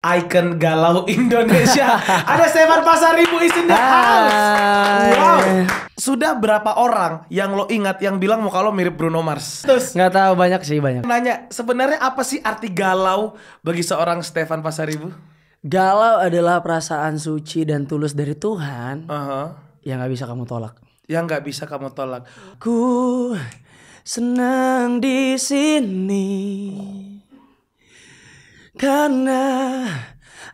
icon galau Indonesia. Ada Stefan Pasaribu is in the house. Wow. Sudah berapa orang yang lo ingat yang bilang muka lo mirip Bruno Mars? Terus Nggak tahu, banyak sih, banyak. nanya, sebenarnya apa sih arti galau bagi seorang Stefan Pasaribu? Galau adalah perasaan suci dan tulus dari Tuhan Aha. yang nggak bisa kamu tolak. Yang nggak bisa kamu tolak. Ku senang di sini karena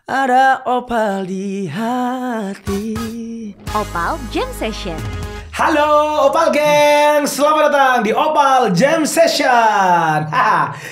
ada opal di hati. Opal Jam Session. Halo Opal Gang, selamat datang di Opal Jam Session.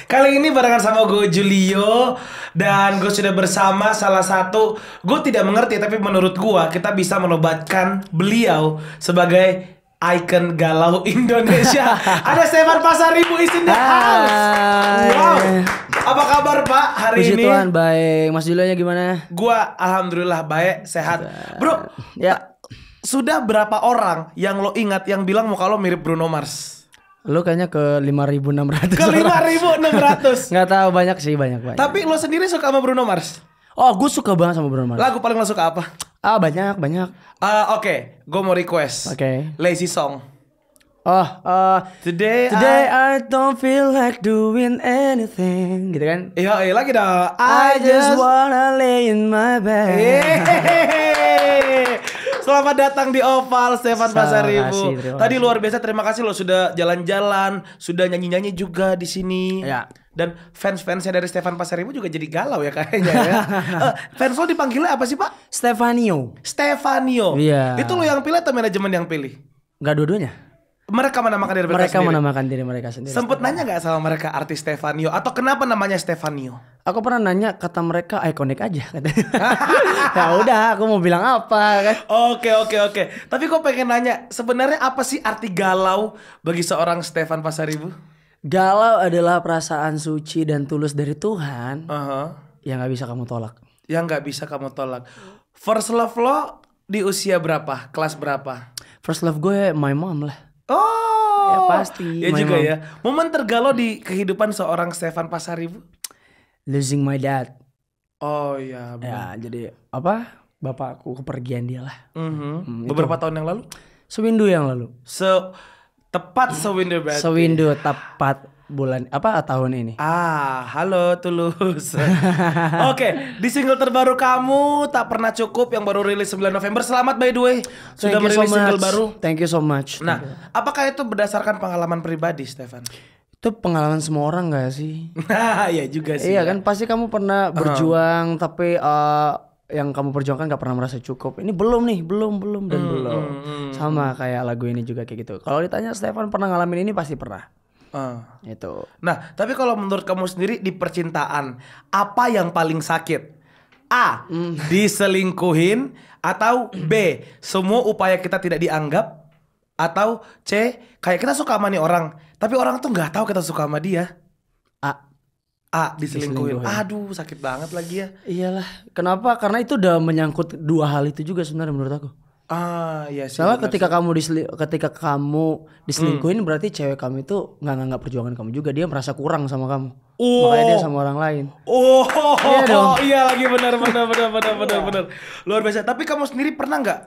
Kali ini barengan sama gue Julio. Dan gue sudah bersama salah satu, gue tidak mengerti tapi menurut gue kita bisa menobatkan beliau sebagai icon galau Indonesia. Ada Stefan Pasaribu is in the house. Wow. Apa kabar Pak hari Puji ini? Tuhan, baik. Mas Julionya gimana? Gua alhamdulillah baik, sehat. Bro, Ya, sudah berapa orang yang lo ingat yang bilang muka lo mirip Bruno Mars? lu kayaknya ke 5.600. Ke 5.600. Nggak tahu, banyak sih, banyak. Tapi lo sendiri suka sama Bruno Mars? Oh, gue suka banget sama Bruno Mars. Lagu paling lo suka apa? Banyak. Oke, gue mau request. Oke. Lazy Song. Oh, Today I don't feel like doing anything, gitu kan? Iya, lagi dah. I just wanna lay in my bed. Yeay. Selamat datang di Opal Stefan Pasaribu. Terima Tadi kasih. luar biasa, terima kasih lo sudah jalan-jalan, sudah nyanyi-nyanyi juga di sini. Ya. Dan fans-fansnya dari Stefan Pasaribu juga jadi galau ya kayaknya ya. Fans lo dipanggilnya apa sih Pak? Stefanio. Stefanio. Iya. Itu lo yang pilih atau manajemen yang pilih? Nggak dua-duanya. Mereka menamakan diri Mereka sendiri. menamakan diri mereka sendiri. Sempet nanya gak sama mereka artis Stefanio? Atau kenapa namanya Stefanio? Aku pernah nanya, kata mereka ikonik aja. Ya udah, aku mau bilang apa kan? Oke. Tapi gue pengen nanya, sebenarnya apa sih arti galau bagi seorang Stefan Pasaribu? Galau adalah perasaan suci dan tulus dari Tuhan Aha. yang nggak bisa kamu tolak. Yang gak bisa kamu tolak. First love lo di usia berapa? Kelas berapa? First love gue my mom lah. Oh, Ya pasti, ya my juga mom. ya. Momen tergalau di kehidupan seorang Stefan Pasaribu? Losing my dad. Oh iya. Ya jadi apa? Bapakku kepergian dia lah. Beberapa tahun yang lalu? Sewindu yang lalu. Tepat sewindu berarti. Sewindu tepat bulan tahun ini. Halo Tulus. Oke, di single terbaru kamu Tak Pernah Cukup yang baru rilis 9 November. Selamat by the way, sudah Thank you so merilis single much. baru. Thank you so much. Nah, apakah itu berdasarkan pengalaman pribadi, Stefan? Itu pengalaman semua orang gak sih? Nah, iya juga sih. Iya ya. kan, pasti kamu pernah berjuang tapi yang kamu perjuangkan gak pernah merasa cukup. Ini belum nih, belum. Sama kayak lagu ini juga kayak gitu. Kalau ditanya Stefan pernah ngalamin ini, pasti pernah. Itu. Nah, tapi kalau menurut kamu sendiri di percintaan, apa yang paling sakit? A. Diselingkuhin. Atau B. Semua upaya kita tidak dianggap. Atau C. Kayak kita suka sama nih orang, tapi orang tuh gak tahu kita suka sama dia. Diselingkuhin. Aduh, sakit banget lagi ya. Iyalah. Kenapa? Karena itu udah menyangkut dua hal itu juga sebenarnya menurut aku. Iya sih. Soalnya benar ketika kamu diselingkuhin berarti cewek kamu itu nggak nganggap perjuangan kamu juga, dia merasa kurang sama kamu. Makanya dia sama orang lain. Iya dong. Iya lagi benar. Luar biasa. Tapi kamu sendiri pernah nggak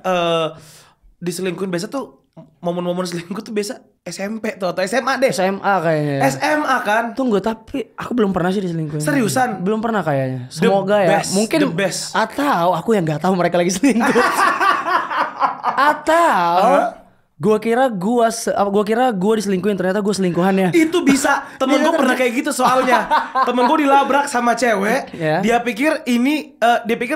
diselingkuhin? Biasa tuh momen-momen selingkuh tuh biasa SMP tuh atau SMA deh. SMA kayaknya. SMA kan? Tunggu, tapi aku belum pernah sih diselingkuhin. Seriusan? Belum pernah kayaknya. Semoga ya. best, Mungkin the best. atau aku yang nggak tahu mereka lagi selingkuh. Atau gua kira gua diselingkuhin, ternyata gua selingkuhannya. Itu bisa. Temen gue pernah kayak gitu soalnya. Temen gue dilabrak sama cewek. Ya. Dia pikir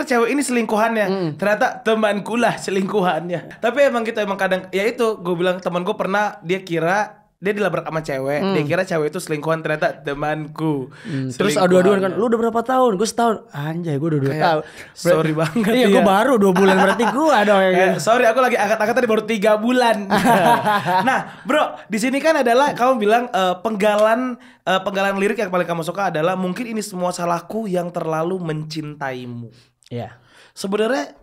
cewek ini selingkuhannya. Ternyata temanku lah selingkuhannya. Tapi emang gitu, emang kadang ya itu gue bilang, temen gue pernah dia kira dia dilabrak sama cewek. Dia kira cewek itu selingkuhan, ternyata temanku. Terus adu-aduan kan, lu udah berapa tahun? Gue setahun. Anjay, gue udah 2 tahun. Sorry banget. Iya, gue baru 2 bulan, berarti gue dong yang gitu. Sorry, aku lagi angkat-angkat tadi baru 3 bulan. Nah, bro, di sini kan adalah kamu bilang penggalan lirik yang paling kamu suka adalah mungkin ini semua salahku yang terlalu mencintaimu. Iya. Sebenarnya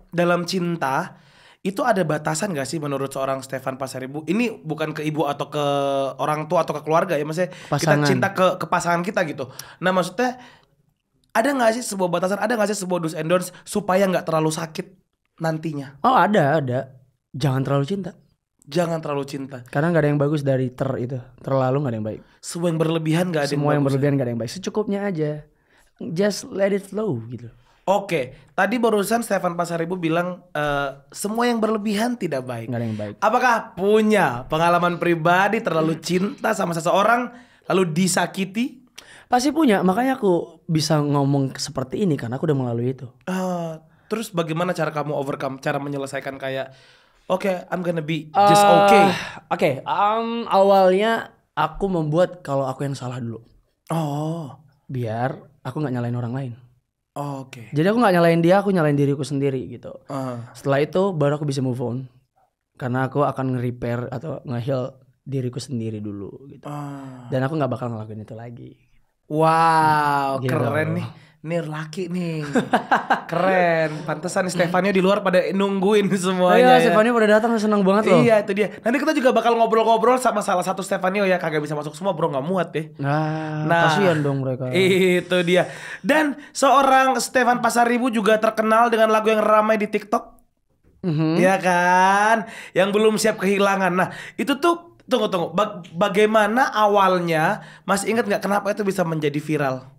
dalam cinta itu ada batasan gak sih menurut seorang Stefan Pasaribu? Ini bukan ke ibu atau ke orang tua atau ke keluarga ya, maksudnya kita Pasangan. cinta ke pasangan kita gitu. Nah maksudnya ada nggak sih sebuah batasan, ada nggak sih sebuah do's and don'ts supaya nggak terlalu sakit nantinya? Oh ada. Jangan terlalu cinta. Jangan terlalu cinta. Karena nggak ada yang bagus dari itu. Terlalu nggak ada yang baik. Semua yang berlebihan nggak ada Semua yang bagus. berlebihan nggak ada yang baik. Secukupnya aja. Just let it flow gitu. Oke, tadi barusan Stefan Pasaribu bilang semua yang berlebihan tidak baik. Nggak ada yang baik. Apakah punya pengalaman pribadi terlalu cinta sama seseorang lalu disakiti? Pasti punya. Makanya aku bisa ngomong seperti ini karena aku udah melalui itu. Terus bagaimana cara kamu overcome, cara menyelesaikan kayak oke, I'm gonna be just okay. Oke, awalnya aku membuat kalau aku yang salah dulu. Oh, Biar aku nggak nyalain orang lain. oke. Jadi aku nggak nyalain dia, aku nyalain diriku sendiri gitu. Ah. Setelah itu baru aku bisa move on. Karena aku akan nge-repair atau nge-heal diriku sendiri dulu gitu. Dan aku nggak bakal ngelakuin itu lagi. Wow, Gitu. keren nih. Ini laki nih. Keren. Pantesan nih Stefanio di luar pada nungguin semuanya. Iya, Stefanio udah datang, senang banget loh. Iya, itu dia. Nanti kita juga bakal ngobrol-ngobrol sama salah satu Stefanio ya. Kagak bisa masuk semua bro, gak muat deh. Nah, kasihan dong mereka. Itu dia. Dan seorang Stefan Pasaribu juga terkenal dengan lagu yang ramai di TikTok. Ya kan? Yang belum siap kehilangan. Nah, itu tuh tunggu. Bagaimana awalnya? Masih ingat nggak kenapa itu bisa menjadi viral?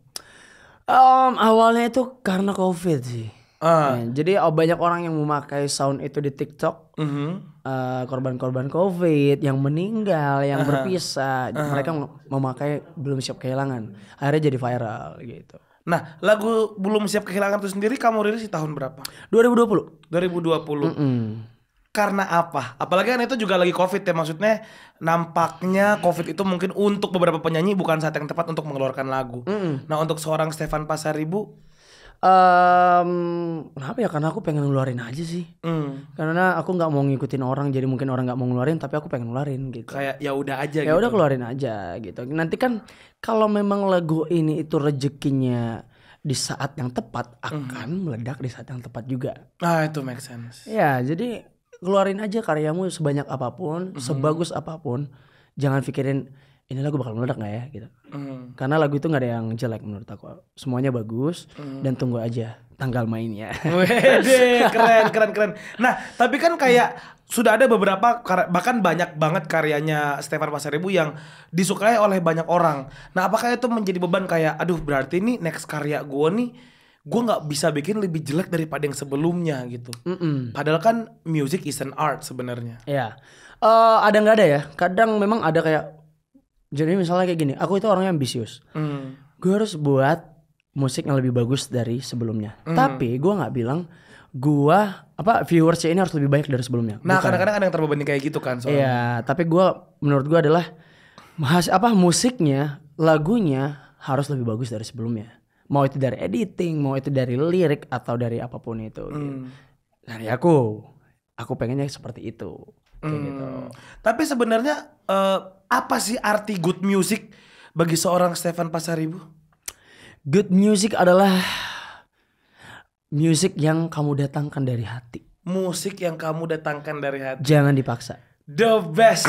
Awalnya itu karena COVID sih. Ya, jadi banyak orang yang memakai sound itu di TikTok. Korban-korban COVID yang meninggal, yang berpisah, mereka memakai belum siap kehilangan. Akhirnya jadi viral gitu. Nah, lagu belum siap kehilangan itu sendiri kamu rilis di tahun berapa? 2020. 2020. Karena apa? Apalagi kan itu juga lagi COVID ya, maksudnya nampaknya COVID itu mungkin untuk beberapa penyanyi bukan saat yang tepat untuk mengeluarkan lagu. Nah, untuk seorang Stefan Pasaribu, Kenapa ya? Karena aku pengen ngeluarin aja sih. Karena aku nggak mau ngikutin orang, jadi mungkin orang nggak mau ngeluarin, tapi aku pengen ngeluarin gitu. kayak ya udah aja Ya gitu. udah keluarin aja gitu. Nanti kan kalau memang lagu ini itu rezekinya di saat yang tepat akan meledak di saat yang tepat juga. Ah, itu make sense. Ya, jadi keluarin aja karyamu sebanyak apapun, sebagus apapun. Jangan pikirin ini lagu bakal meledak gak ya gitu. Karena lagu itu gak ada yang jelek menurut aku. Semuanya bagus dan tunggu aja tanggal mainnya. Wede, keren. Nah, tapi kan kayak sudah ada beberapa bahkan banyak banget karyanya Stefan Pasaribu yang disukai oleh banyak orang. Nah, apakah itu menjadi beban kayak aduh berarti nih next karya gue nih gue nggak bisa bikin lebih jelek daripada yang sebelumnya gitu. Padahal kan music is an art sebenarnya. Ya, ada nggak ada ya? Kadang memang ada kayak, jadi misalnya kayak gini, aku itu orangnya ambisius. Gue harus buat musik yang lebih bagus dari sebelumnya. Tapi gue nggak bilang gue viewersnya ini harus lebih banyak dari sebelumnya. Nah, Bukan. kadang-kadang ada yang terbebani kayak gitu kan soalnya. Iya, tapi menurut gue adalah musiknya, lagunya harus lebih bagus dari sebelumnya. Mau itu dari editing, mau itu dari lirik atau dari apapun itu. Gitu. Dari aku pengennya seperti itu. Kayak gitu. Tapi sebenarnya apa sih arti good music bagi seorang Stefan Pasaribu? Good music adalah musik yang kamu datangkan dari hati. Musik yang kamu datangkan dari hati. Jangan dipaksa. The best.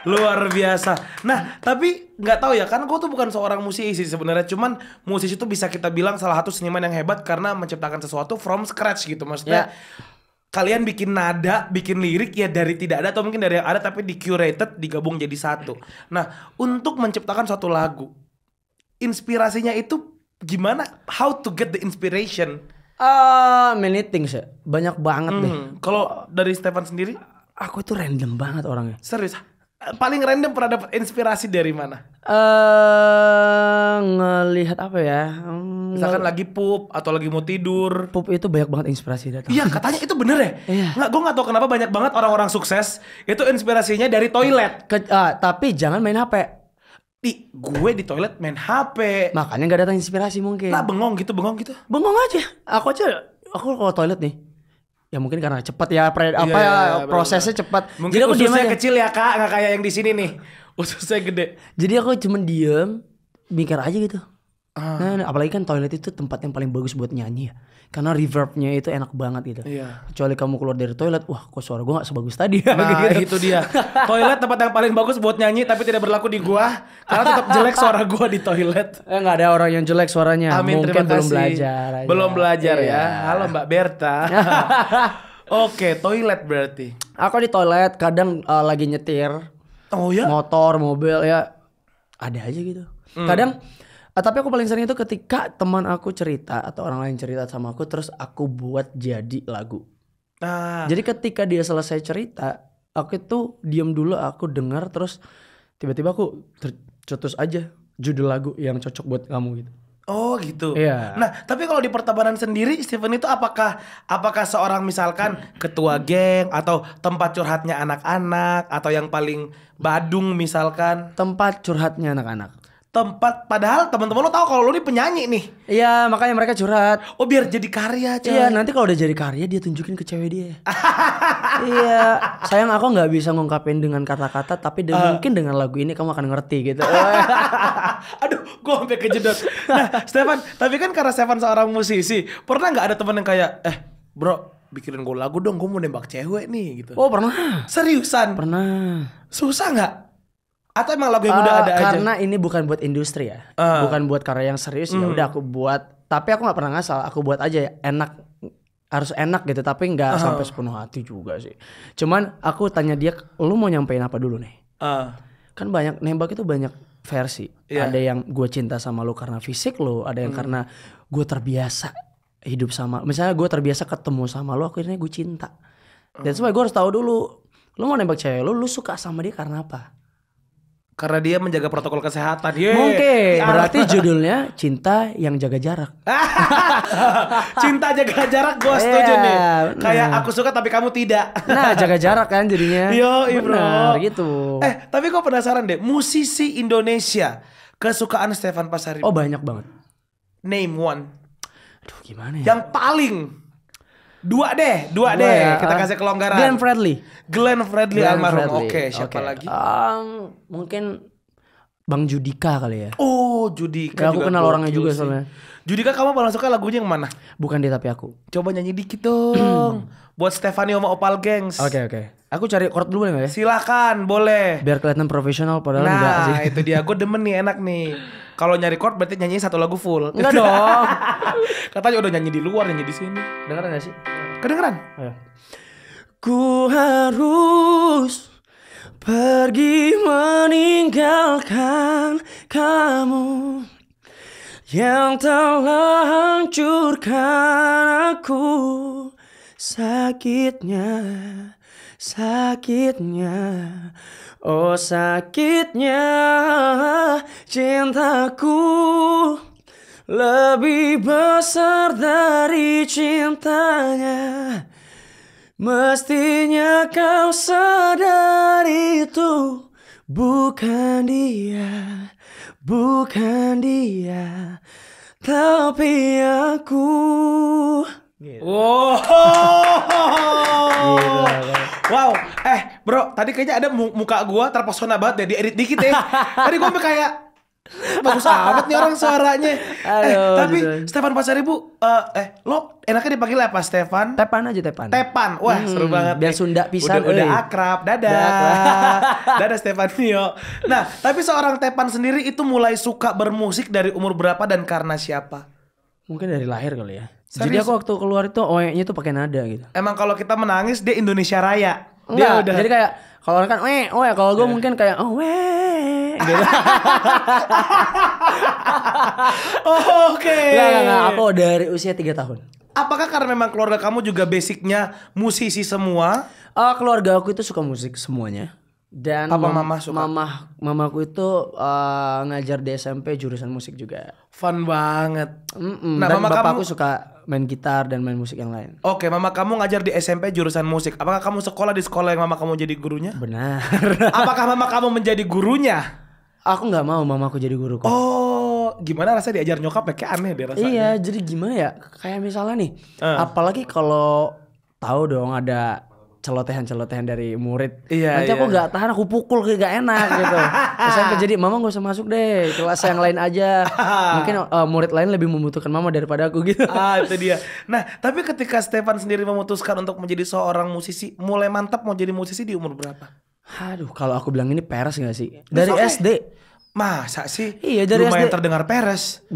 Luar biasa. Nah, tapi nggak tahu ya, kan gue tuh bukan seorang musisi sebenarnya. Cuman musisi itu bisa kita bilang salah satu seniman yang hebat karena menciptakan sesuatu from scratch gitu. Maksudnya kalian bikin nada, bikin lirik ya dari tidak ada atau mungkin dari yang ada tapi di curated, digabung jadi satu. Nah, untuk menciptakan suatu lagu, inspirasinya itu gimana? How to get the inspiration? Many things ya. Banyak banget deh. Kalau dari Stefan sendiri, Aku itu random banget orangnya. serius, paling random pernah dapat inspirasi dari mana? Ngelihat apa ya? Misalkan lagi pup atau lagi mau tidur. Pup itu banyak banget inspirasi datang. Iya, katanya itu bener ya? Iya. Nggak, gue nggak tahu kenapa banyak banget orang-orang sukses itu inspirasinya dari toilet. Tapi jangan main HP. Gue di toilet main HP. Makanya gak datang inspirasi mungkin. Nah, bengong gitu. Bengong aja. Aku kalau toilet nih. Ya mungkin karena cepat ya prosesnya cepat. Mungkin Jadi aku diem ususnya aja. kecil ya kak, nggak kayak yang di sini nih. Ususnya gede. Jadi aku cuma diem, mikir aja gitu. Nah, apalagi kan toilet itu tempat yang paling bagus buat nyanyi ya. Karena reverbnya itu enak banget gitu. Iya. Kecuali kamu keluar dari toilet, wah kok suara gue gak sebagus tadi ya. Nah gitu. itu dia. Toilet tempat yang paling bagus buat nyanyi tapi tidak berlaku di gua karena tetap jelek suara gua di toilet. Gak ada orang yang jelek suaranya. Amin, Mungkin terima belum kasih. belajar aja. Belum belajar Iya. ya. Halo Mbak Berta. Oke, toilet berarti. Aku di toilet kadang lagi nyetir. Oh ya? Motor, mobil ya ada aja gitu. Kadang tapi aku paling sering itu ketika teman aku cerita atau orang lain cerita sama aku terus aku buat jadi lagu. Nah, Jadi ketika dia selesai cerita, aku tuh diam dulu, aku dengar terus tiba-tiba aku tercetus aja judul lagu yang cocok buat kamu gitu. oh gitu. Iya. Nah, tapi kalau di pertemanan sendiri, Steven itu apakah seorang misalkan ketua geng atau tempat curhatnya anak-anak atau yang paling badung misalkan? Tempat curhatnya anak-anak. Tempat padahal teman-teman lo tahu kalau lo ini penyanyi nih. Iya, makanya mereka curhat. Oh, biar jadi karya, coy. Iya, nanti kalau udah jadi karya dia tunjukin ke cewek dia. Iya, sayang aku nggak bisa ngungkapin dengan kata-kata, tapi mungkin dengan lagu ini kamu akan ngerti gitu. Aduh, gue sampai kejedot. Nah, Stefan, tapi kan karena Stefan seorang musisi, pernah nggak ada teman yang kayak, bro, bikinin gue lagu dong, gue mau nembak cewek nih gitu. Oh pernah, Seriusan? pernah. Susah nggak? Atau emang lagu yang udah ada aja? Karena ini bukan buat industri ya, bukan buat karya yang serius ya. Udah aku buat, tapi aku nggak pernah ngasal. Aku buat aja ya, enak, harus enak gitu. Tapi nggak sampai sepenuh hati juga sih. Cuman aku tanya dia, lu mau nyampein apa dulu nih? Kan banyak nembak itu banyak versi. Iya. Ada yang gue cinta sama lu karena fisik lu, ada yang karena gue terbiasa hidup sama. Misalnya gue terbiasa ketemu sama lu, akhirnya gue cinta. Dan supaya gue harus tahu dulu, lu mau nembak cewek lu suka sama dia karena apa? Karena dia menjaga protokol kesehatan. Mungkin berarti judulnya Cinta yang Jaga Jarak. Cinta jaga jarak, gue setuju nih. Kayak aku suka tapi kamu tidak. Nah, jaga jarak kan jadinya. Yoi, bro. Benar gitu. Tapi gue penasaran deh, musisi Indonesia kesukaan Stefan Pasaribu. Oh banyak banget. Name one. Aduh gimana ya? Yang paling. Dua deh. Ya, Kita kasih kelonggaran. Glenn Fredly. Glenn Fredly almarhum. Fredly. Oke, siapa lagi? Mungkin Bang Judika kali ya. Oh, Judika. Ya, aku juga kenal orangnya gokil juga sih. soalnya. Judika, kamu paling suka lagunya yang mana? Bukan dia tapi aku. Coba nyanyi dikit dong. Buat Stefani sama Opal Gengs. Oke. Aku cari chord dulu boleh gak ya? Silakan, boleh. Biar kelihatan profesional padahal enggak sih. Nah, itu dia. Gue demen nih, enak nih. Kalau nyari chord berarti nyanyi satu lagu full. Enggak dong. Katanya udah nyanyi di luar, nyanyi di sini. Dengeran gak sih? Kedengeran? Ayo. Ku harus pergi meninggalkan kamu yang telah hancurkan aku. Sakitnya, oh sakitnya cintaku lebih besar dari cintanya. Mestinya kau sadar itu bukan dia, tapi aku. Wow. Wow. Bro, tadi kayaknya ada muka gua terpesona banget ya, diedit dikit ya. Tadi gua sampai kayak bagus amat nih orang suaranya. Tapi gitu. Stefan Pasaribu, lo enaknya dipanggil apa, Stefan? Tepan aja tepan. Tepan. Wah, seru banget. Biar Sunda pisan. Udah akrab. Dadah. Dadah Stefanio. Nah, tapi seorang Tepan sendiri itu mulai suka bermusik dari umur berapa dan karena siapa? Mungkin dari lahir kali ya. Serius? Jadi aku waktu keluar itu oe-nya tuh pakai nada gitu. Emang kalau kita menangis dia Indonesia Raya. Enggak, Dia udah. jadi kayak kalau orang kan kalau gue mungkin kayak gitu. Oke. Enggak, aku dari usia 3 tahun. Apakah karena memang keluarga kamu juga basicnya musisi semua? Keluarga aku itu suka musik semuanya. Dan Papa mama suka? mamaku itu ngajar di SMP jurusan musik juga. Fun banget. Nah, dan bapakku suka main gitar dan main musik yang lain. Oke, mama kamu ngajar di SMP jurusan musik. Apakah kamu sekolah di sekolah yang mama kamu jadi gurunya? Benar. Apakah mama kamu menjadi gurunya? Aku nggak mau mamaku jadi guruku. Oh, gimana rasanya diajar nyokap ya? Kayak aneh deh rasanya. Iya, jadi gimana ya? Kayak misalnya nih, apalagi kalau tahu dong ada celotehan dari murid. Iya, Nanti aku nggak tahan, aku pukul kayak gak enak gitu. SMP jadi mama gak usah masuk deh, kelas yang lain aja. Mungkin murid lain lebih membutuhkan mama daripada aku gitu. Itu dia. Nah, tapi ketika Stefan sendiri memutuskan untuk menjadi seorang musisi, mulai mantap mau jadi musisi di umur berapa? Aduh, kalau aku bilang ini peres gak sih? Dari okay. SD. Masa sih? Iya, dari lumayan SD. terdengar peres.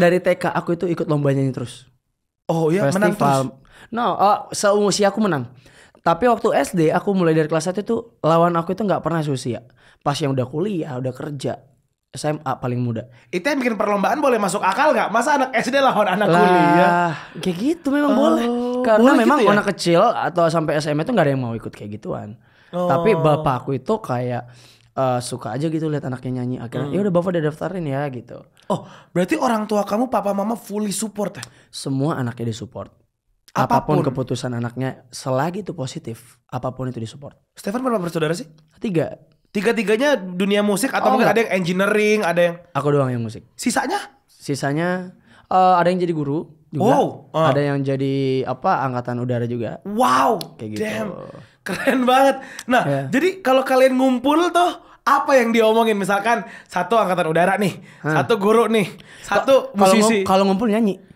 dari TK aku itu ikut lomba nyanyi terus. Oh iya, menang terus. No, seusia aku menang. Tapi waktu SD aku mulai dari kelas 1 itu lawan aku itu nggak pernah seusia. Pas yang udah kuliah, udah kerja, SMA paling muda. Itu yang bikin perlombaan boleh masuk akal nggak? Masa anak SD lawan anak kuliah? Kayak gitu memang boleh. Karena boleh memang gitu ya? anak kecil atau sampai SMA itu nggak ada yang mau ikut kayak gituan. Tapi bapakku itu kayak suka aja gitu lihat anaknya nyanyi. Akhirnya ya udah bapak udah daftarin ya gitu. Oh, berarti orang tua kamu, papa mama fully support ya? Semua anaknya disupport. Apapun Keputusan anaknya selagi itu positif, apapun itu disupport. Stefan berapa bersaudara sih? 3. Tiga-tiganya dunia musik atau mungkin enggak. ada yang engineering, ada yang... Aku doang yang musik. Sisanya? Sisanya ada yang jadi guru juga. Ada yang jadi angkatan udara juga. Wow, Kayak gitu. damn, keren banget. Nah, jadi kalau kalian ngumpul tuh apa yang diomongin? Misalkan satu angkatan udara nih, satu guru nih, satu musisi. Kalau ngumpul nyanyi.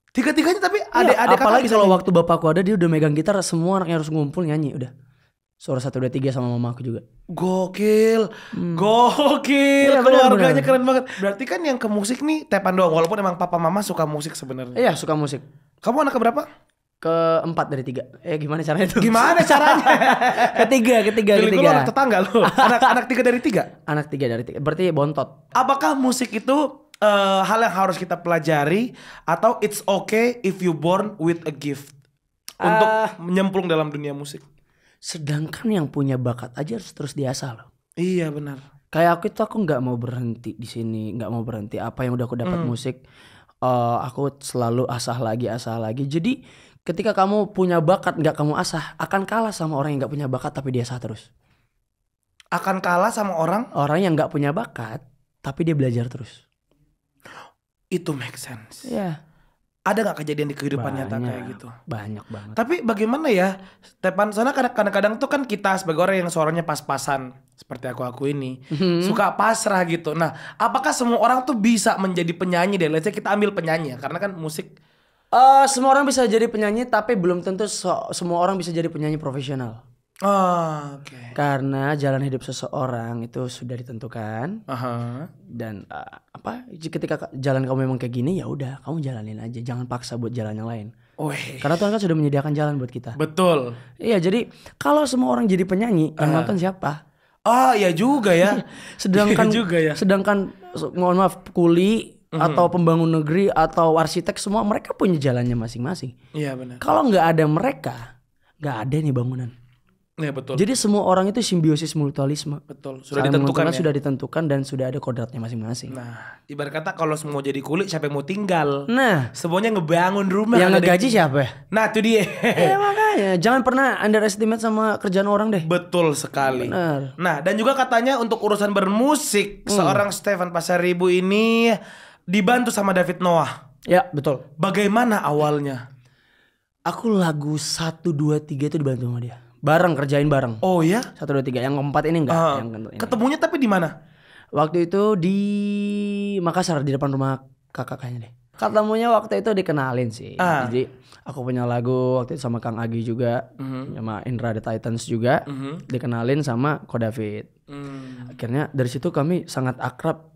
Tiga-tiganya tapi adik-adik kakak apalagi bisa kalau nyanyi. waktu bapakku ada, dia udah megang gitar, semua anaknya harus ngumpul nyanyi udah. Suara 1 2 3 sama mama aku juga. Gokil. Iya, Keluarganya benar. keren banget. Berarti kan yang ke musik nih Tepan doang, walaupun emang papa mama suka musik sebenarnya. Iya, suka musik. Kamu anak keberapa? Ke-4 dari 3. Gimana caranya itu? Gimana caranya? Ketiga. Pilih gue anak tetangga lu. Anak 3 dari 3. Anak 3 dari 3. Berarti bontot. Apakah musik itu hal yang harus kita pelajari atau it's okay if you born with a gift untuk menyemplung dalam dunia musik? Sedangkan yang punya bakat aja harus terus diasah loh. Iya benar. Kayak aku nggak mau berhenti di sini, nggak mau berhenti. Apa yang udah aku dapat musik, aku selalu asah lagi. Jadi ketika kamu punya bakat nggak kamu asah, akan kalah sama orang yang nggak punya bakat tapi dia asah terus. Akan kalah sama orang yang nggak punya bakat tapi dia belajar terus. itu make sense. Iya. Ada nggak kejadian di kehidupan nyata kayak gitu? Banyak banget. Tapi bagaimana ya, Stepan? Soalnya kadang-kadang tuh kan kita sebagai orang yang suaranya pas-pasan seperti aku ini suka pasrah gitu. Nah, apakah semua orang tuh bisa menjadi penyanyi deh? Let's say kita ambil penyanyi ya, karena kan musik. Semua orang bisa jadi penyanyi, tapi belum tentu semua orang bisa jadi penyanyi profesional. Oke. Karena jalan hidup seseorang itu sudah ditentukan. Dan ketika jalan kamu memang kayak gini, ya udah kamu jalanin aja, jangan paksa buat jalan yang lain. Karena Tuhan kan sudah menyediakan jalan buat kita. Betul. Iya, jadi kalau semua orang jadi penyanyi, yang nonton siapa? Iya juga ya. Sedangkan Iya juga ya. sedangkan mohon maaf, kuli atau pembangun negeri atau arsitek, semua mereka punya jalannya masing-masing. Iya benar. Kalau nggak ada mereka, nggak ada nih bangunan. Iya betul. Jadi semua orang itu simbiosis mutualisme. Betul. Sudah Saling ditentukan ya. Sudah ditentukan dan sudah ada kodratnya masing-masing. Nah, ibarat kata kalau semua jadi kulit, siapa yang mau tinggal? Nah, Semuanya ngebangun rumah. yang nggak ada ngegaji siapa? Nah, itu dia. Makanya jangan pernah underestimate sama kerjaan orang deh. Betul sekali. Benar. Nah, dan juga katanya untuk urusan bermusik, seorang Stefan Pasaribu ini dibantu sama David Noah. Ya, betul. Bagaimana awalnya? Aku lagu 1 2 3 itu dibantu sama dia. Kerjain bareng. Oh ya? 1 2 3. Yang keempat ini enggak, yang Ketemunya tapi di mana? Waktu itu di Makassar, di depan rumah kakak kayaknya deh. Ketemunya waktu itu dikenalin sih. Jadi aku punya lagu waktu itu sama Kang Agi juga, sama Indra the Titans juga, dikenalin sama Ko David. Akhirnya dari situ kami sangat akrab.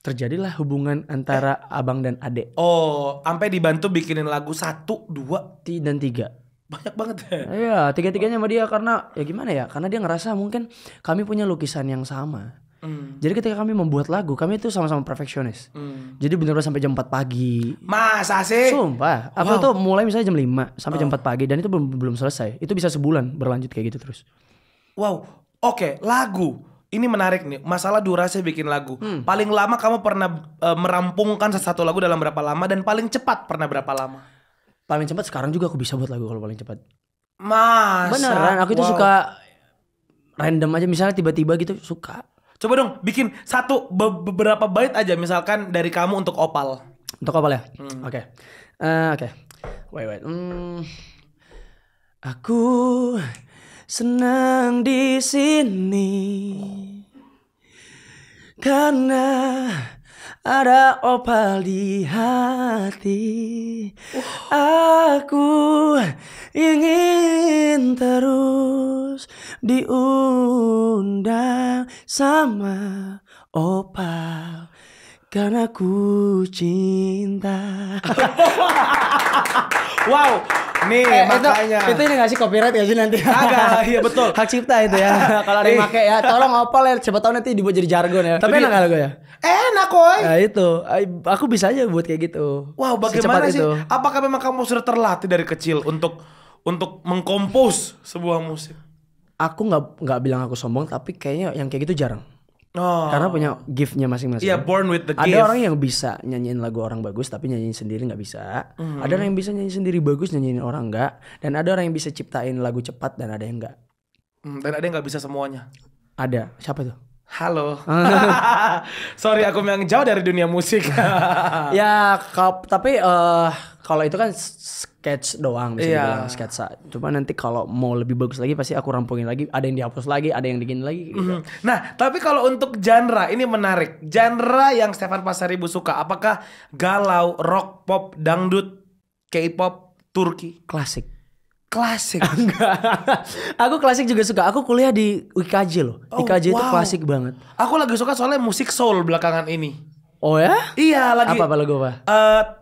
Terjadilah hubungan antara abang dan adek. Oh, sampai dibantu bikinin lagu 1, 2 dan 3. Banyak banget ya. Iya, 3-3-nya sama dia karena ya gimana ya? Karena dia ngerasa mungkin kami punya lukisan yang sama. Jadi ketika kami membuat lagu, kami itu sama-sama perfeksionis. Jadi benar-benar sampai jam 4 pagi. Masa sih? Sumpah, aku tuh mulai misalnya jam 5 sampai jam 4 pagi dan itu belum selesai. Itu bisa sebulan berlanjut kayak gitu terus. Wow, oke, lagu. Ini menarik nih, masalah durasi bikin lagu. Paling lama kamu pernah merampungkan satu lagu dalam berapa lama, dan paling cepat pernah berapa lama? Paling cepat sekarang juga aku bisa buat lagu kalau paling cepat. Masa? Beneran, aku itu suka random aja, misalnya tiba-tiba gitu suka. Coba dong bikin beberapa bait aja, misalkan dari kamu untuk Opal. Untuk Opal ya? Oke. Wait. Aku senang di sini karena ada opal di hati. Aku ingin terus diundang sama opal karena ku cinta. Wow, nih makanya. Itu ini gak sih copyright gak sih nanti? Agak, iya betul. Hak cipta itu ya. Kalau ada yang pakai ya, tolong opal ya. Coba tahu nanti dibuat jadi jargon ya. Tapi enak gak ya? Enak koy. Nah itu, aku bisa aja buat kayak gitu. Wow, bagaimana Secepat sih? itu. Apakah memang kamu sudah terlatih dari kecil untuk mengkompos sebuah musik? Aku nggak bilang aku sombong, tapi kayaknya yang kayak gitu jarang. Oh. Karena punya gift-nya masing-masing. Iya, born with the gift. Ada orang yang bisa nyanyiin lagu orang bagus tapi nyanyiin sendiri nggak bisa. Ada orang yang bisa nyanyi sendiri bagus nyanyiin orang nggak. Dan ada orang yang bisa ciptain lagu cepat dan ada yang nggak. Dan ada yang nggak bisa semuanya. Ada. Siapa tuh? Halo. Sorry, aku memang jauh dari dunia musik. Ya, tapi kalau itu kan sketch doang bisa dibilang sketsa. Cuma nanti kalau mau lebih bagus lagi pasti aku rampungin lagi. Ada yang dihapus lagi, ada yang digini lagi. Gitu. Nah, tapi kalau untuk genre ini menarik. Genre yang Stefan Pasaribu suka, apakah galau, rock, pop, dangdut, K-pop, Turki? Klasik. Klasik. Enggak. Aku klasik juga suka. Aku kuliah di IKJ loh. Oh, IKJ itu wow. klasik banget. Aku lagi suka soalnya musik soul belakangan ini. Oh ya? Iya, lagi. Apa lagu apa?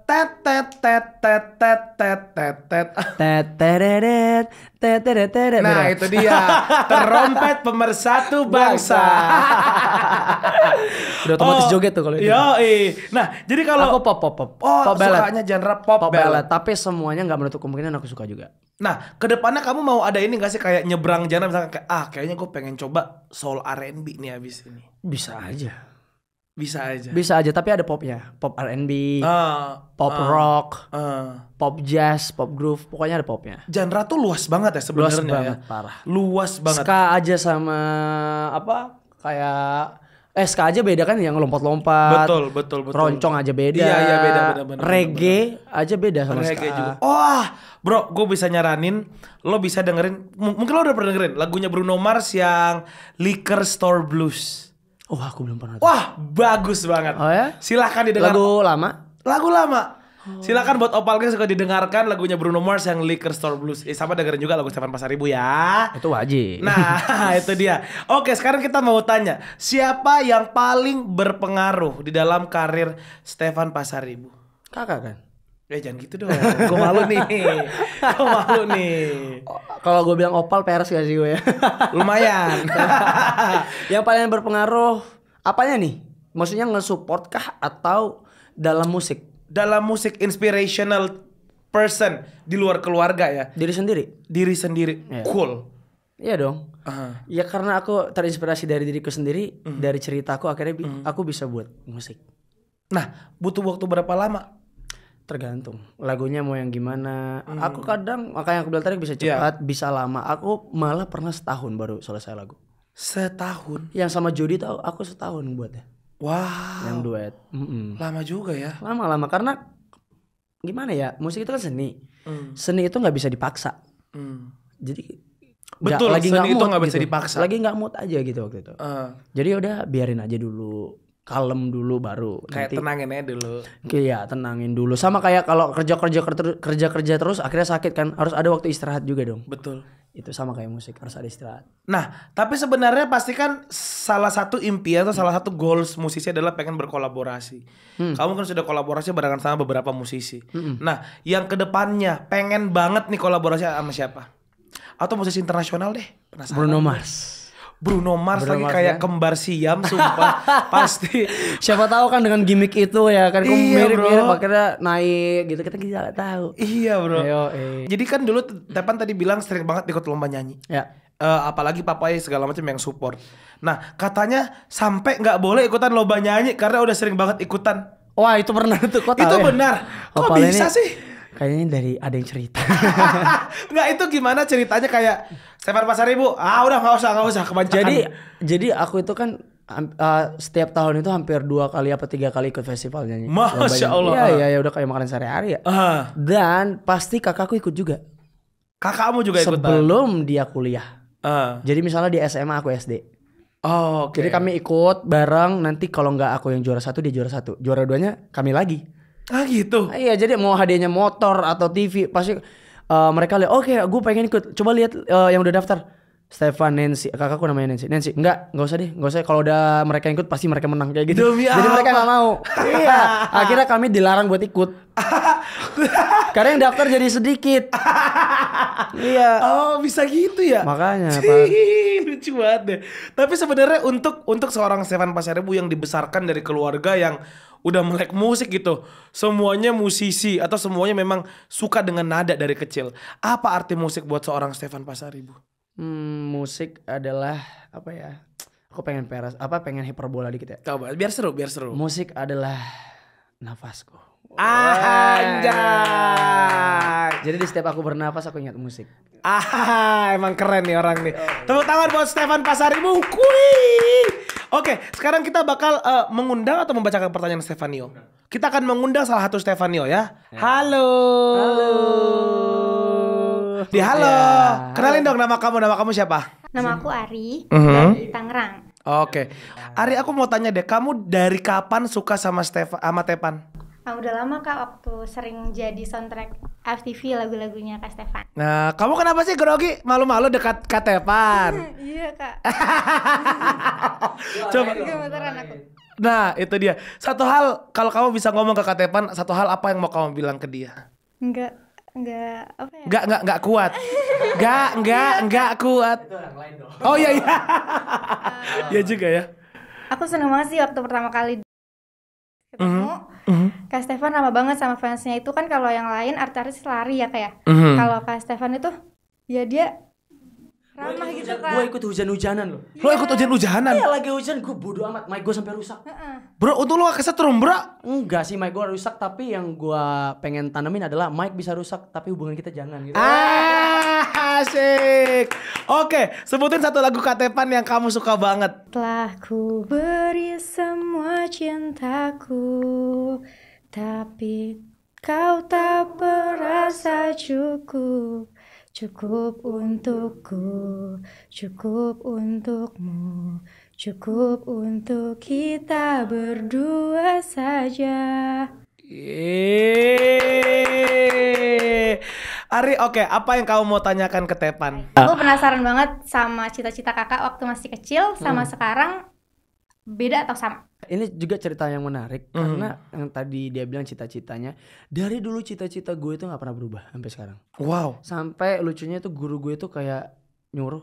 Tet tet tet tet tet tet tet tet. Teteret, teteret. Nah, itu dia. Trompet pemersatu bangsa. Udah otomatis joget tuh kalau itu. Yoi. Nah, jadi kalau Aku pop. Oh, Pop ballad. sukanya genre pop ballad. Tapi semuanya nggak menutup kemungkinan aku suka juga. Nah, kedepannya kamu mau ada ini gak sih kayak nyebrang genre misalnya kayak kayaknya gue pengen coba soul R&B nih abis ini. Bisa aja. Bisa aja. Tapi ada popnya. Pop R&B, pop Ah, rock, ah. pop jazz, pop groove. Pokoknya ada popnya. Genre tuh luas banget ya Luas sebenarnya. banget, Ya. parah. Luas banget. Ska aja sama apa? Kayak ska aja beda kan yang lompat-lompat. Betul. Roncong aja beda. Iya, beda benar. Reggae aja beda sama Reggae ska. juga. Oh, bro, gue bisa nyaranin lo bisa dengerin. Mungkin lo udah pernah dengerin lagunya Bruno Mars yang Liquor Store Blues. Oh, aku belum pernah. Wah, bagus banget. Oh ya? Silahkan didengar. Lagu lama? Lagu lama. Silakan buat Opal Gang suka didengarkan lagunya Bruno Mars yang Liquor Store Blues. Sama dengerin juga lagu Stefan Pasaribu ya. Itu wajib. Nah, itu dia. Oke, sekarang kita mau tanya, siapa yang paling berpengaruh di dalam karir Stefan Pasaribu? Kakak kan? Jangan gitu dong. Gue malu nih. Kalau gue bilang opal peres gak sih gue ya? Lumayan. Yang paling berpengaruh apanya nih? Maksudnya nge-support kah atau dalam musik? Dalam musik inspirational person di luar keluarga ya. Diri sendiri? Diri sendiri. Iya. Cool. Iya dong. Ya karena aku terinspirasi dari diriku sendiri, dari ceritaku akhirnya aku bisa buat musik. Nah, butuh waktu berapa lama? Tergantung lagunya mau yang gimana. Aku kadang makanya aku bilang tadi bisa cepat, bisa lama. Aku malah pernah setahun baru selesai lagu. Setahun. Yang sama Jody tahu aku setahun buatnya. Wow. Yang duet. Lama juga ya. Lama-lama karena gimana ya, musik itu kan seni. Seni itu nggak bisa dipaksa. Jadi Betul, lagi seni itu mood nggak bisa gitu. dipaksa. Lagi nggak mood aja gitu waktu itu. Jadi udah biarin aja dulu, kalem dulu baru. Kayak nanti tenangin aja dulu. Iya, tenangin dulu. Sama kayak kalau kerja terus akhirnya sakit kan, harus ada waktu istirahat juga dong. Betul. Itu sama kayak musik, harus ada istirahat. Nah, tapi sebenarnya pasti kan salah satu impian atau salah satu goals musisi adalah pengen berkolaborasi. Kamu kan sudah kolaborasi barengan sama beberapa musisi. Nah, yang kedepannya pengen banget nih kolaborasi sama siapa? Atau musisi internasional deh? Penasaran. Bruno Mars lagi Mars kayak ya. kembar siam, sumpah. Pasti. Siapa tahu kan dengan gimmick itu ya kan, kamu Iya, mirip-mirip bro. akhirnya naik gitu, kita nggak tahu. Iya bro. Ayo, Jadi kan dulu Tepan tadi bilang sering banget ikut lomba nyanyi. Ya. Apalagi papai segala macam yang support. Nah katanya sampai nggak boleh ikutan lomba nyanyi karena udah sering banget ikutan. Wah itu pernah tuh, kok tahu Itu ya? benar. Kok Opal bisa ini sih? Kayaknya dari ada yang cerita. Nggak, itu gimana ceritanya kayak Stefan Pasaribu? Udah nggak usah kebanyakan. Jadi aku itu kan setiap tahun itu hampir 2 kali apa 3 kali ikut festival nyanyi. Masya Allah. Iya udah kayak makanan sehari-hari ya. Dan pasti kakakku ikut juga. Kakakmu juga ikutan? Sebelum dia kuliah. Ah. Jadi misalnya di SMA aku SD. Oh, oke. Jadi kami ikut bareng, nanti kalau nggak aku yang juara 1 dia juara 1. Juara 2-nya kami lagi. Ah gitu. Iya, jadi mau hadiahnya motor atau TV pasti mereka lihat, oke, gue pengen ikut. Coba lihat yang udah daftar. Stefan, Nancy, kakakku namanya Nancy, enggak usah deh, enggak usah. Kalau udah mereka ikut pasti mereka menang kayak gitu. Demi jadi mereka apa? nggak mau. Iya, akhirnya kami dilarang buat ikut. Karena yang daftar jadi sedikit. Iya. Oh, bisa gitu ya? Makanya, Pak. Lucu banget deh. Tapi sebenarnya untuk seorang Stefan Pasaribu yang dibesarkan dari keluarga yang udah melek musik gitu, semuanya musisi atau semuanya memang suka dengan nada dari kecil. Apa arti musik buat seorang Stefan Pasaribu? Musik adalah apa ya? Aku pengen pengen hiperbola dikit ya. Coba biar seru. Musik adalah nafasku. Anjay. Jadi di setiap aku bernafas aku ingat musik. Emang keren nih orang nih. Tepuk tangan buat Stefan Pasaribu. Kuy. Oke, sekarang kita bakal mengundang atau membacakan pertanyaan Stefanio. Kita akan mengundang salah satu Stefanio ya. Halo. Halo. Ya. Kenalin dong nama kamu. Nama kamu siapa? Nama aku Ari dari Tangerang. Oke. Ari, aku mau tanya deh, kamu dari kapan suka sama Tepan? Udah lama Kak waktu sering jadi soundtrack FTV lagu-lagunya Kak Stefan. Nah, kamu kenapa sih grogi? Malu-malu dekat Tepan? Iya Kak. Coba. Gemeteran aku. Nah, itu dia. Satu hal, kalau kamu bisa ngomong ke Tepan, satu hal apa yang mau kamu bilang ke dia? Enggak apa ya? Enggak kuat. Enggak kuat. Oh iya. Iya juga ya. Aku seneng banget sih waktu pertama kali ketemu. Kak Stefan ramah banget sama fansnya. Itu kan kalau yang lain artis lari ya kayak. Kalau Kak Stefan itu ya dia ramah gitu Kak. Gue ikut hujan-hujanan loh. Lo ikut hujan-hujanan? Iya lagi hujan gue bodo amat. Mic gue sampai rusak. Bro, untung lo gak kesetrum, bro. Enggak sih mic gue rusak, tapi yang gue pengen tanemin adalah mic bisa rusak tapi hubungan kita jangan gitu. Asik. Oke, sebutin satu lagu Tepan yang kamu suka banget. Telah ku beri semua cintaku, tapi kau tak merasa cukup. Cukup untukku, cukup untukmu, cukup untuk kita berdua saja. Ari, oke, apa yang kamu mau tanyakan ke Tepan? Aku penasaran banget sama cita-cita kakak waktu masih kecil sama sekarang, beda atau sama? Ini juga cerita yang menarik karena yang tadi dia bilang cita-citanya, dari dulu cita-cita gue itu gak pernah berubah sampai sekarang. Wow. Sampai lucunya itu guru gue itu kayak nyuruh,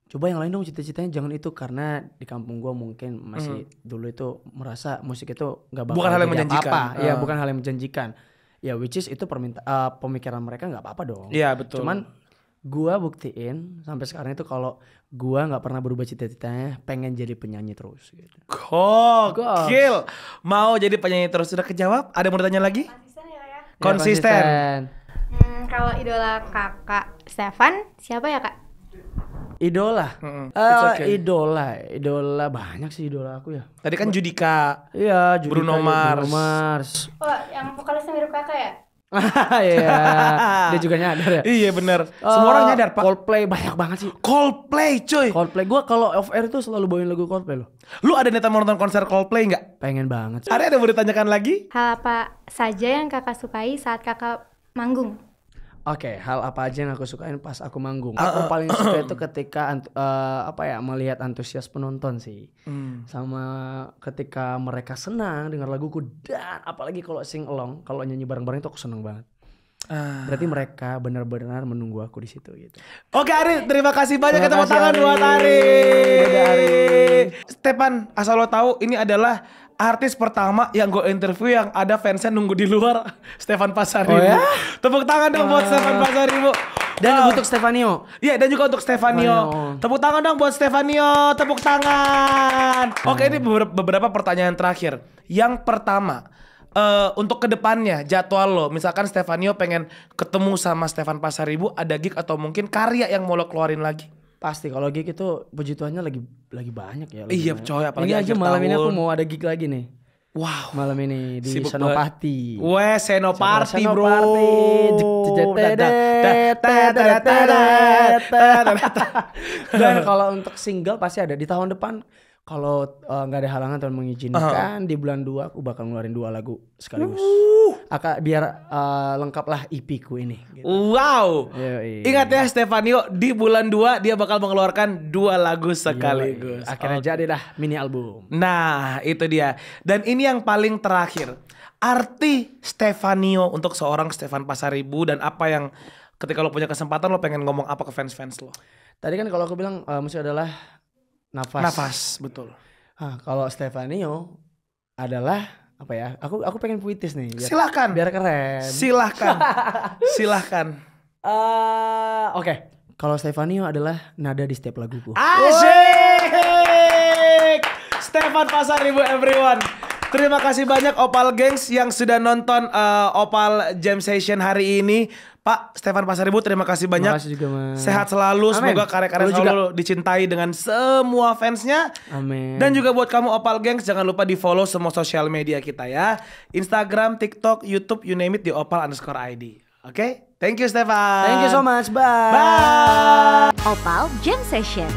coba yang lain dong cita-citanya jangan itu, karena di kampung gue mungkin masih dulu itu merasa musik itu gak bakal Bukan hal yang jadi menjanjikan. apa-apa. Iya, bukan hal yang menjanjikan. Ya which is itu pemikiran mereka gak apa-apa dong. Iya, betul. Cuman gua buktiin sampai sekarang itu kalau gua nggak pernah berubah cita-citanya pengen jadi penyanyi terus gitu. Gokil. Mau jadi penyanyi terus, sudah kejawab? Ada yang mau ditanya lagi? Konsisten ya ya. Konsisten. Kalau idola kakak Stefan siapa ya kak? Idola. It's okay. Idola banyak sih idola aku ya. Tadi kan Judika. Iya, Judika, Bruno Mars. Bruno Mars. Oh yang vokalisnya mirip kakak ya? Iya, dia juga nyadar ya. Iya benar. Semua orang nyadar, Pak. Coldplay banyak banget sih. Coldplay, cuy. Coldplay, gua kalau off air tuh selalu bawain lagu Coldplay loh. Lu ada niat mau nonton konser Coldplay nggak? Pengen banget. Ada yang mau ditanyakan lagi? Hal apa saja yang kakak sukai saat kakak manggung? Oke, hal apa aja yang aku sukain pas aku manggung? Aku paling suka itu ketika melihat antusias penonton sih. Sama ketika mereka senang dengar laguku, dan apalagi kalau sing along, kalau nyanyi bareng-bareng itu aku seneng banget. Berarti mereka benar-benar menunggu aku di situ gitu. Oke Ari, terima kasih banyak. Terima Kita kasih, tangan Ari. buat Ari. Dadah, Ari. Stepan, asal lo tahu ini adalah artis pertama yang gue interview yang ada fansnya nunggu di luar. Stefan Pasaribu. Oh ya? Tepuk tangan dong buat Stefan Pasaribu. Dan untuk Stefanio. Iya, dan juga untuk Stefanio. Tepuk tangan dong buat Stefanio. Tepuk tangan. Oke, ini beberapa pertanyaan terakhir. Yang pertama, untuk kedepannya jadwal lo, misalkan Stefanio pengen ketemu sama Stefan Pasaribu, ada gig atau mungkin karya yang mau lo keluarin lagi? Pasti kalau gig itu puji Tuhannya lagi banyak ya. Iya, coy, apalagi ini aja akhir malam ini aku tahun. mau ada gig lagi nih. Wow. Malam ini di Sibuk Senopati. Weh, Senopati bro. Dan kalau untuk single pasti ada di tahun depan. Kalau nggak ada halangan Tuhan mengizinkan di bulan 2 aku bakal ngeluarin 2 lagu sekaligus. Biar lengkap lah EP ku ini. Gitu. Wow. Yoi. Ingat ya Stefanio, di bulan 2 dia bakal mengeluarkan 2 lagu sekaligus. Akhirnya jadi dah mini album. Nah, itu dia. Dan ini yang paling terakhir. Arti Stefanio untuk seorang Stefan Pasaribu dan apa yang ketika lo punya kesempatan lo pengen ngomong apa ke fans-fans lo? Tadi kan kalau aku bilang musik adalah nafas. Nafas, betul. Kalau Stefanio adalah apa ya? Aku pengen puitis nih. Silahkan. Biar keren. Silahkan. Silahkan. Oke. Kalau Stefanio adalah nada di setiap laguku. Asyik. Stefan Pasaribu everyone. Terima kasih banyak Opal Gengs yang sudah nonton Opal Jam Session hari ini. Pak Stefan Pasaribu, terima kasih banyak. Terima kasih juga, Mas. Sehat selalu. Amen. Semoga karya-karya selalu dicintai dengan semua fansnya. Amin. Dan juga buat kamu Opal Gengs, jangan lupa di follow semua sosial media kita ya. Instagram, TikTok, YouTube, you name it di opal_id. Oke? Thank you Stefan. Thank you so much. Bye. Bye. Opal Jam Session.